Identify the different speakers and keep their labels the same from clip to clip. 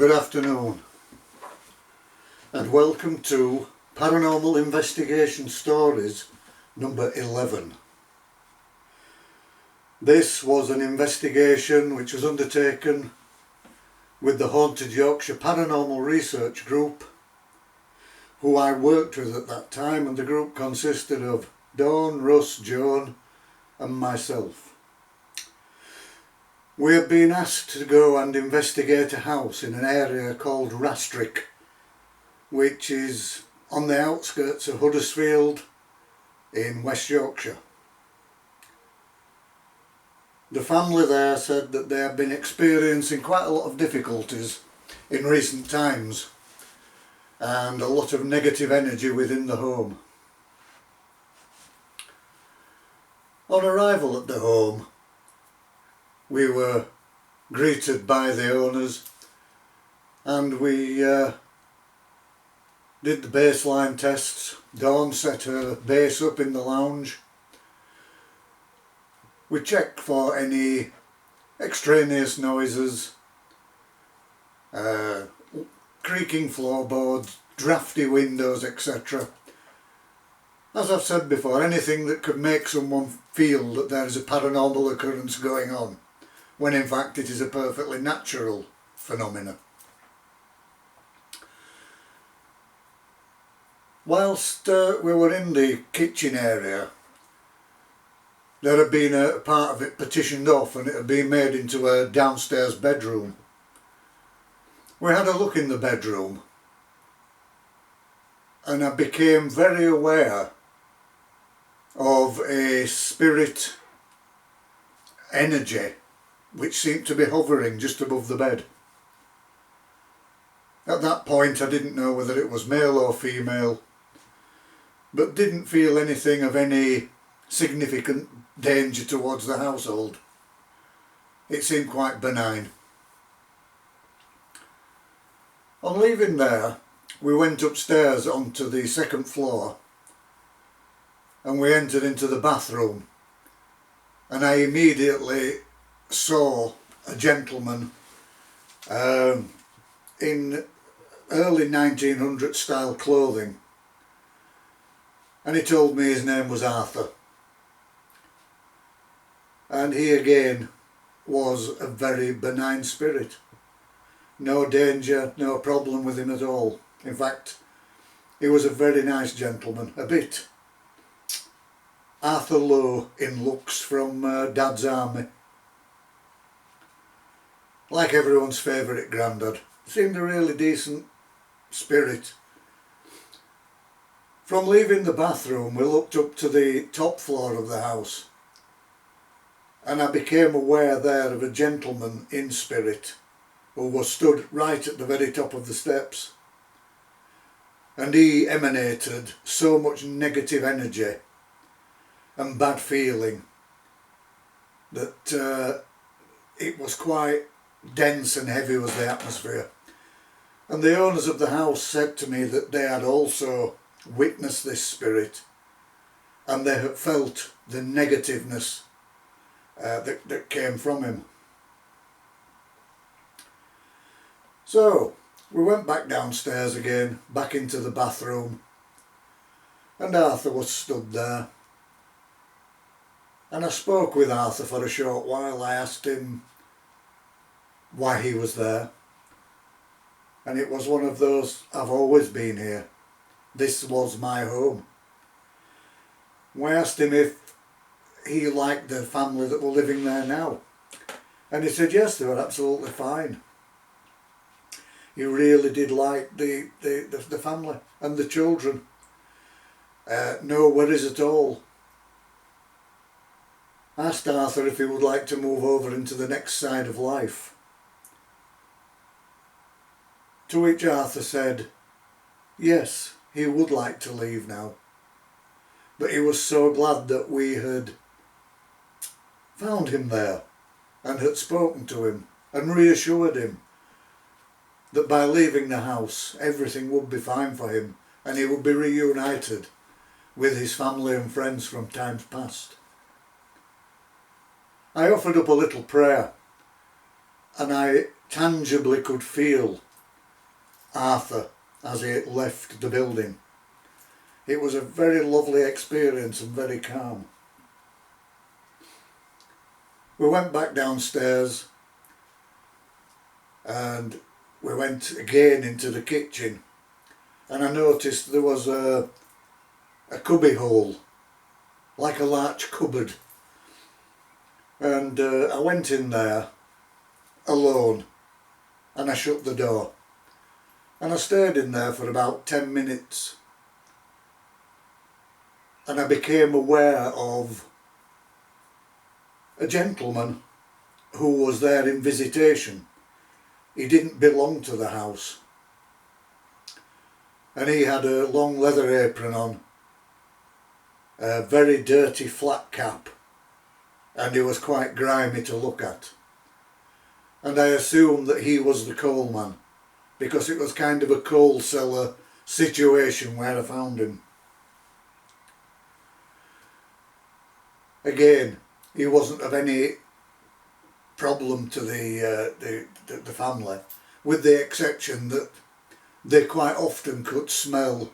Speaker 1: Good afternoon and welcome to Paranormal Investigation Stories number 11. This was an investigation which was undertaken with the Haunted Yorkshire Paranormal Research Group, who I worked with at that time, and the group consisted of Dawn, Russ, Joan and myself. We have been asked to go and investigate a house in an area called Rastrick, which is on the outskirts of Huddersfield in West Yorkshire. The family there said that they have been experiencing quite a lot of difficulties in recent times and a lot of negative energy within the home. On arrival at the home, we were greeted by the owners and we did the baseline tests. Dawn set her base up in the lounge. We checked for any extraneous noises, creaking floorboards, drafty windows, etc. As I've said before, anything that could make someone feel that there is a paranormal occurrence going on, when in fact it is a perfectly natural phenomenon. Whilst we were in the kitchen area, there had been a part of it partitioned off and it had been made into a downstairs bedroom. We had a look in the bedroom and I became very aware of a spirit energy which seemed to be hovering just above the bed. At that point I didn't know whether it was male or female, but didn't feel anything of any significant danger towards the household. It seemed quite benign. On leaving there, we went upstairs onto the second floor and we entered into the bathroom, and I immediately saw a gentleman in early 1900 style clothing, and he told me his name was Arthur, and he again was a very benign spirit. No danger, no problem with him at all. In fact, he was a very nice gentleman, a bit Arthur Lowe in looks from Dad's Army. Like everyone's favourite granddad. Seemed a really decent spirit. From leaving the bathroom, we looked up to the top floor of the house and I became aware there of a gentleman in spirit who was stood right at the very top of the steps, and he emanated so much negative energy and bad feeling that it was quite dense and heavy was the atmosphere. And the owners of the house said to me that they had also witnessed this spirit and they had felt the negativeness that came from him. So we went back downstairs again, back into the bathroom, and Arthur was stood there. And I spoke with Arthur for a short while. I asked him why he was there, and it was one of those, I've always been here. This was my home. I asked him if he liked the family that were living there now, and he said yes, they were absolutely fine. He really did like the family and the children. No worries at all. I asked Arthur if he would like to move over into the next side of life, to which Arthur said yes, he would like to leave now, but he was so glad that we had found him there and had spoken to him and reassured him that by leaving the house everything would be fine for him and he would be reunited with his family and friends from times past. I offered up a little prayer and I tangibly could feel Arthur as he left the building. It was a very lovely experience and very calm. We went back downstairs and we went again into the kitchen, and I noticed there was a cubby hole, like a large cupboard, and I went in there alone and I shut the door, and I stayed in there for about 10 minutes, and I became aware of a gentleman who was there in visitation. He didn't belong to the house, and he had a long leather apron on, a very dirty flat cap, and he was quite grimy to look at. And I assumed that he was the coalman, because it was kind of a coal cellar situation where I found him. Again, he wasn't of any problem to the family, with the exception that they quite often could smell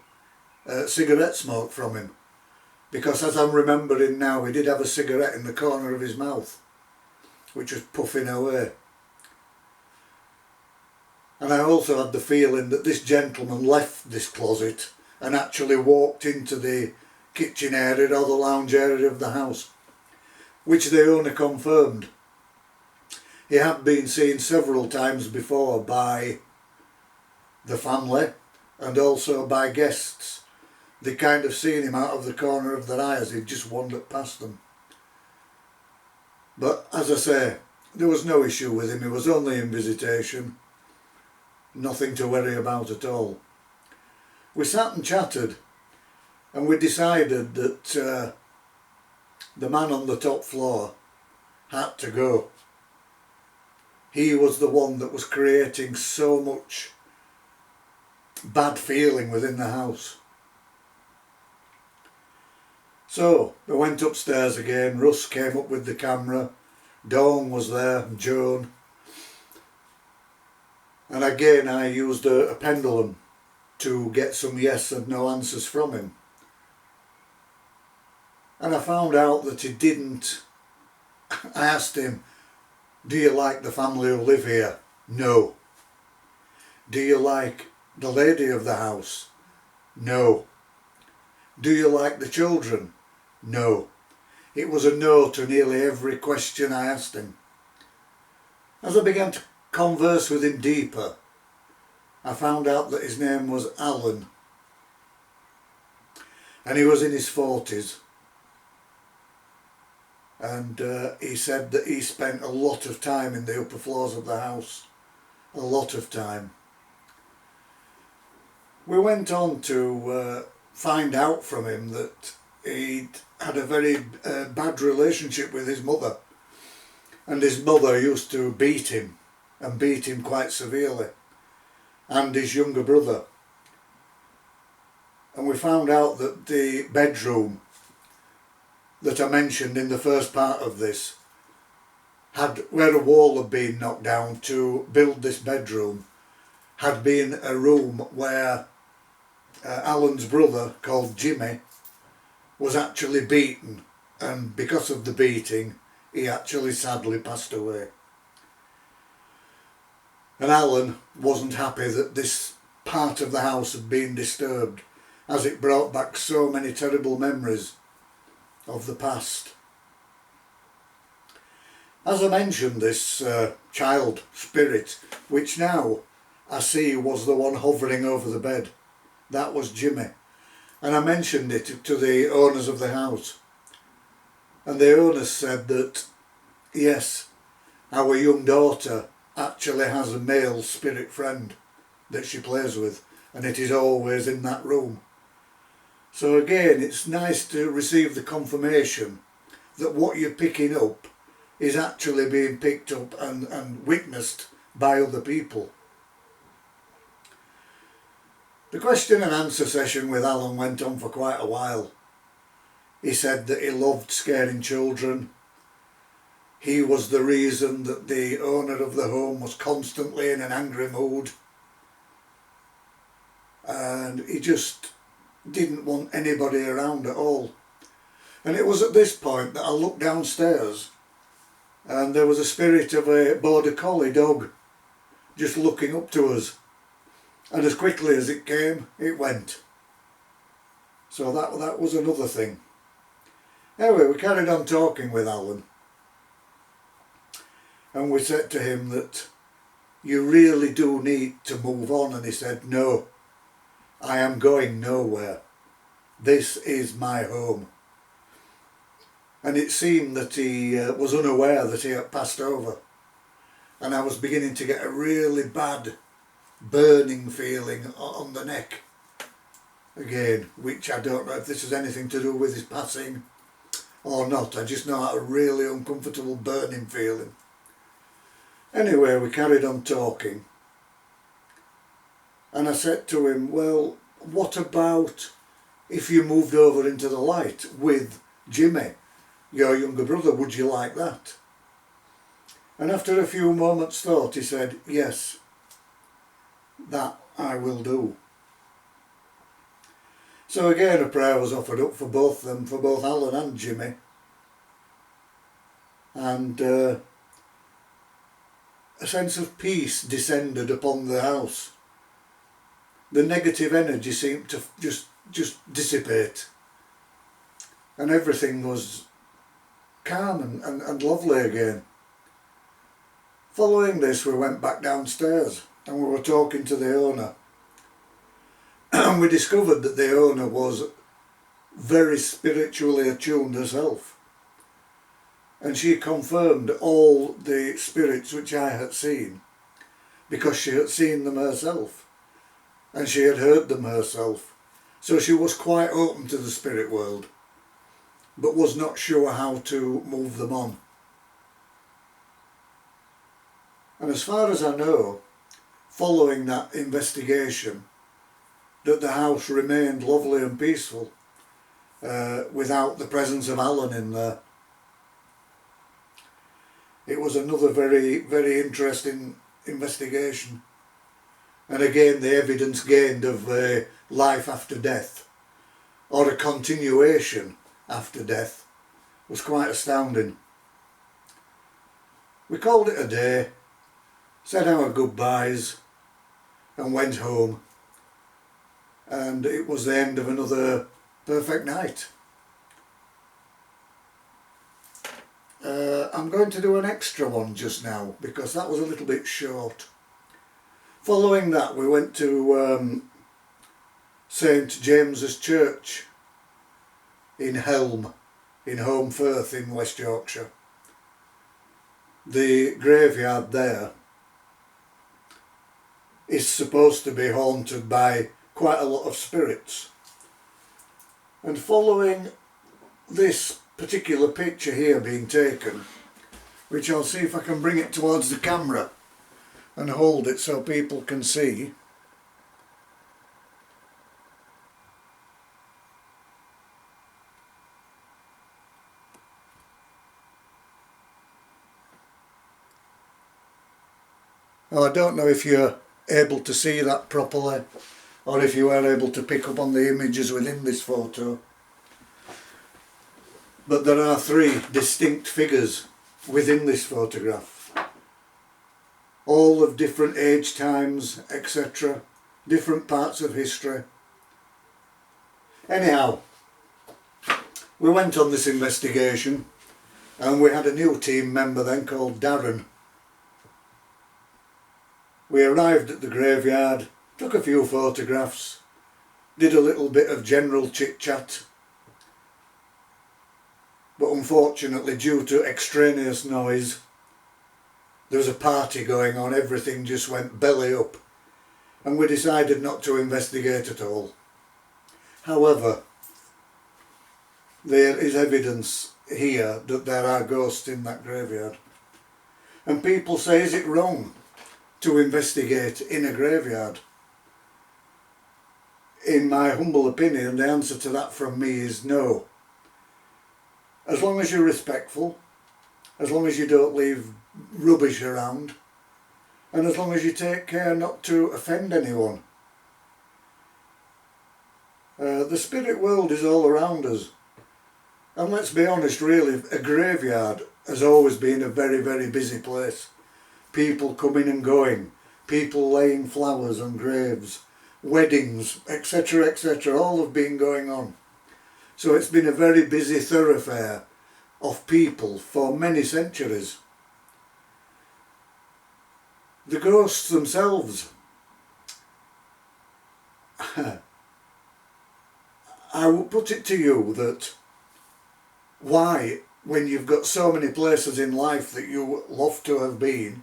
Speaker 1: cigarette smoke from him, because as I'm remembering now, he did have a cigarette in the corner of his mouth which was puffing away. And I also had the feeling that this gentleman left this closet and actually walked into the kitchen area or the lounge area of the house, which the owner confirmed. He had been seen several times before by the family and also by guests. They kind of seen him out of the corner of their eye as he'd just wandered past them. But as I say, there was no issue with him. He was only in visitation. Nothing to worry about at all. We sat and chatted, and we decided that the man on the top floor had to go. He was the one that was creating so much bad feeling within the house. So we went upstairs again. Russ came up with the camera. Dawn was there, and Joan. And again I used a pendulum to get some yes and no answers from him. And I found out that he didn't. I asked him, do you like the family who live here? No. Do you like the lady of the house? No. Do you like the children? No. It was a no to nearly every question I asked him. As I began to converse with him deeper, I found out that his name was Alan, and he was in his 40s, and he said that he spent a lot of time in the upper floors of the house, a lot of time. We went on to find out from him that he'd had a very bad relationship with his mother, and his mother used to beat him, and beat him quite severely, and his younger brother. And we found out that the bedroom that I mentioned in the first part of this, where a wall had been knocked down to build this bedroom, had been a room where Alan's brother, called Jimmy, was actually beaten, and because of the beating he actually sadly passed away. And Alan wasn't happy that this part of the house had been disturbed, as it brought back so many terrible memories of the past. As I mentioned, this child spirit, which now I see was the one hovering over the bed, that was Jimmy. And I mentioned it to the owners of the house, and the owners said that yes, our young daughter actually has a male spirit friend that she plays with, and it is always in that room. So again, it's nice to receive the confirmation that what you're picking up is actually being picked up and witnessed by other people. The question and answer session with Alan went on for quite a while. He said that he loved scaring children. He was the reason that the owner of the home was constantly in an angry mood. and he just didn't want anybody around at all. And it was at this point that I looked downstairs and there was a spirit of a border collie dog just looking up to us, and as quickly as it came, it went. So that was another thing. Anyway, we carried on talking with Alan, and we said to him that you really do need to move on, and he said, no, I am going nowhere. This is my home. And it seemed that he was unaware that he had passed over, and I was beginning to get a really bad burning feeling on the neck again, which I don't know if this has anything to do with his passing or not. I just know I had a really uncomfortable burning feeling. Anyway, we carried on talking, and I said to him, well, what about if you moved over into the light with Jimmy, your younger brother? Would you like that? And after a few moments' thought, he said, yes, that I will do. So again, a prayer was offered up for both them, for both Alan and Jimmy. And a sense of peace descended upon the house. The negative energy seemed to just dissipate, and everything was calm and lovely again. Following this, we went back downstairs and we were talking to the owner, and we discovered that the owner was very spiritually attuned herself, and she confirmed all the spirits which I had seen, because she had seen them herself and she had heard them herself. So she was quite open to the spirit world, but was not sure how to move them on. And as far as I know, following that investigation, that the house remained lovely and peaceful without the presence of Alan in there. It was another very, very interesting investigation. And again, the evidence gained of life after death, or a continuation after death, was quite astounding. We called it a day, said our goodbyes, and went home. And it was the end of another perfect night. I'm going to do an extra one just now, because that was a little bit short. Following that, we went to St James's Church in Helme, in Holmfirth in West Yorkshire. The graveyard there is supposed to be haunted by quite a lot of spirits. And following this particular picture here being taken, which I'll see if I can bring it towards the camera and hold it so people can see. Now, I don't know if you're able to see that properly, or if you are able to pick up on the images within this photo. But there are three distinct figures within this photograph, all of different age times, etc., different parts of history. Anyhow, we went on this investigation, and we had a new team member then called Darren. We arrived at the graveyard, took a few photographs, did a little bit of general chit-chat, but unfortunately, due to extraneous noise, there was a party going on, everything just went belly up, and we decided not to investigate at all. However, there is evidence here that there are ghosts in that graveyard. And people say, is it wrong to investigate in a graveyard? In my humble opinion, the answer to that from me is no. As long as you're respectful, as long as you don't leave rubbish around, and as long as you take care not to offend anyone. The spirit world is all around us. And let's be honest, really, a graveyard has always been a very, very busy place. People coming and going, people laying flowers on graves, weddings, etc., etc., all have been going on. So it's been a very busy thoroughfare of people for many centuries. The ghosts themselves, I would put it to you that why, when you've got so many places in life that you love to have been,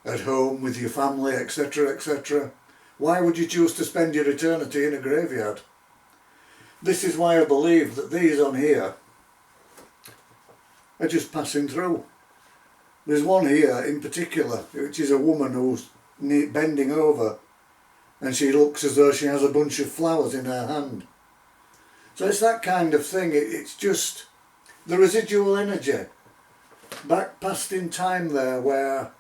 Speaker 1: at home with your family, etc., etc., why would you choose to spend your eternity in a graveyard? This is why I believe that these on here are just passing through. There's one here in particular, which is a woman who's bending over, and she looks as though she has a bunch of flowers in her hand. So it's that kind of thing. It's just the residual energy back past in time there, where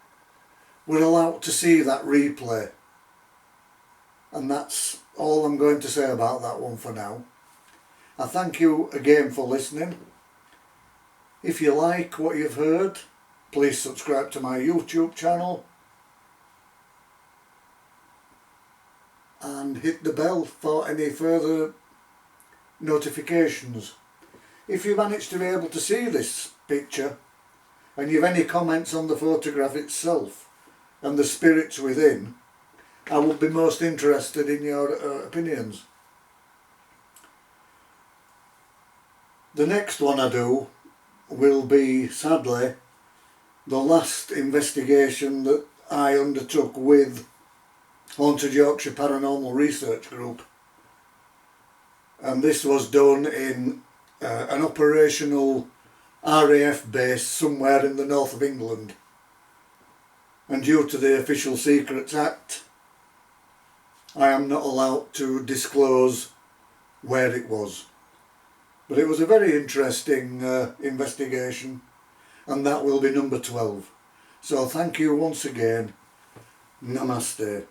Speaker 1: we're allowed to see that replay. And that's all I'm going to say about that one for now. I thank you again for listening. If you like what you've heard, please subscribe to my YouTube channel and hit the bell for any further notifications. If you manage to be able to see this picture and you have any comments on the photograph itself and the spirits within, I would be most interested in your opinions. The next one I do will be, sadly, the last investigation that I undertook with Haunted Yorkshire Paranormal Research Group. And this was done in an operational RAF base somewhere in the north of England. And due to the Official Secrets Act, I am not allowed to disclose where it was. But it was a very interesting investigation, and that will be number 12. So thank you once again. Namaste.